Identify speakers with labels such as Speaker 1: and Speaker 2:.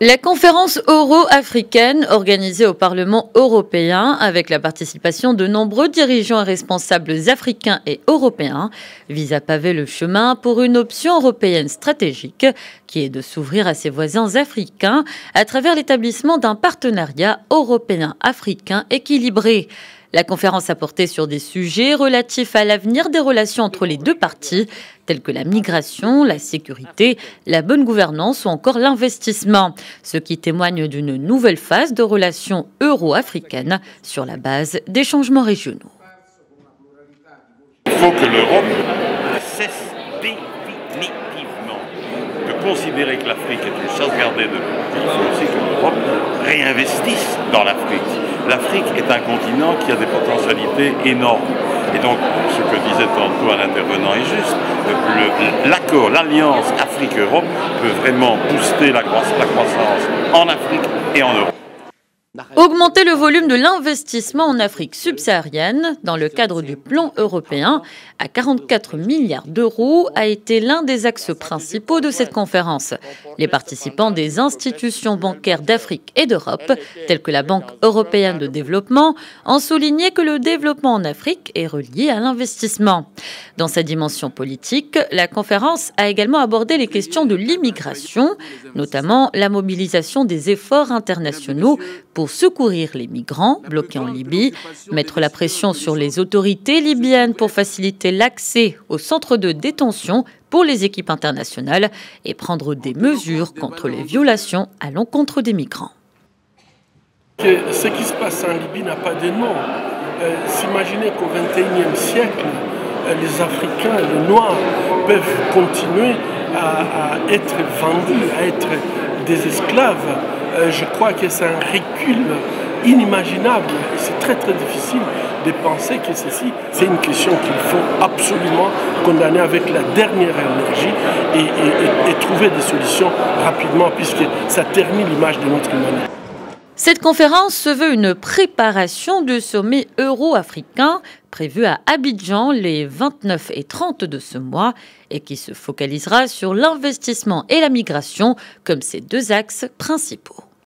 Speaker 1: La conférence euro-africaine organisée au Parlement européen avec la participation de nombreux dirigeants et responsables africains et européens vise à paver le chemin pour une option européenne stratégique qui est de s'ouvrir à ses voisins africains à travers l'établissement d'un partenariat européen-africain équilibré. La conférence a porté sur des sujets relatifs à l'avenir des relations entre les deux parties, tels que la migration, la sécurité, la bonne gouvernance ou encore l'investissement, ce qui témoigne d'une nouvelle phase de relations euro-africaines sur la base des changements régionaux.
Speaker 2: Il faut que l'Europe cesse définitivement de considérer que l'Afrique est une chasse gardée de l'Europe. Il faut aussi que l'Europe réinvestisse dans l'Afrique. L'Afrique est un continent qui a des potentialités énormes. Et donc, ce que disait tantôt un intervenant est juste. L'accord, l'alliance Afrique-Europe peut vraiment booster la croissance en Afrique et en Europe.
Speaker 1: Augmenter le volume de l'investissement en Afrique subsaharienne dans le cadre du plan européen à 44 milliards d'euros a été l'un des axes principaux de cette conférence. Les participants des institutions bancaires d'Afrique et d'Europe, telles que la Banque européenne de développement, ont souligné que le développement en Afrique est relié à l'investissement. Dans sa dimension politique, la conférence a également abordé les questions de l'immigration, notamment la mobilisation des efforts internationaux pour secourir les migrants bloqués en Libye, mettre la pression sur les autorités libyennes pour faciliter l'accès aux centres de détention pour les équipes internationales et prendre des mesures contre les violations à l'encontre des migrants.
Speaker 3: Ce qui se passe en Libye n'a pas de nom. S'imaginer qu'au XXIe siècle, les Africains, les Noirs peuvent continuer à être vendus, à être des esclaves. Je crois que c'est un recul inimaginable. C'est très difficile de penser que ceci, c'est une question qu'il faut absolument condamner avec la dernière énergie et trouver des solutions rapidement, puisque ça ternit l'image de notre humanité.
Speaker 1: Cette conférence se veut une préparation du sommet euro-africain prévu à Abidjan les 29 et 30 de ce mois et qui se focalisera sur l'investissement et la migration comme ses deux axes principaux.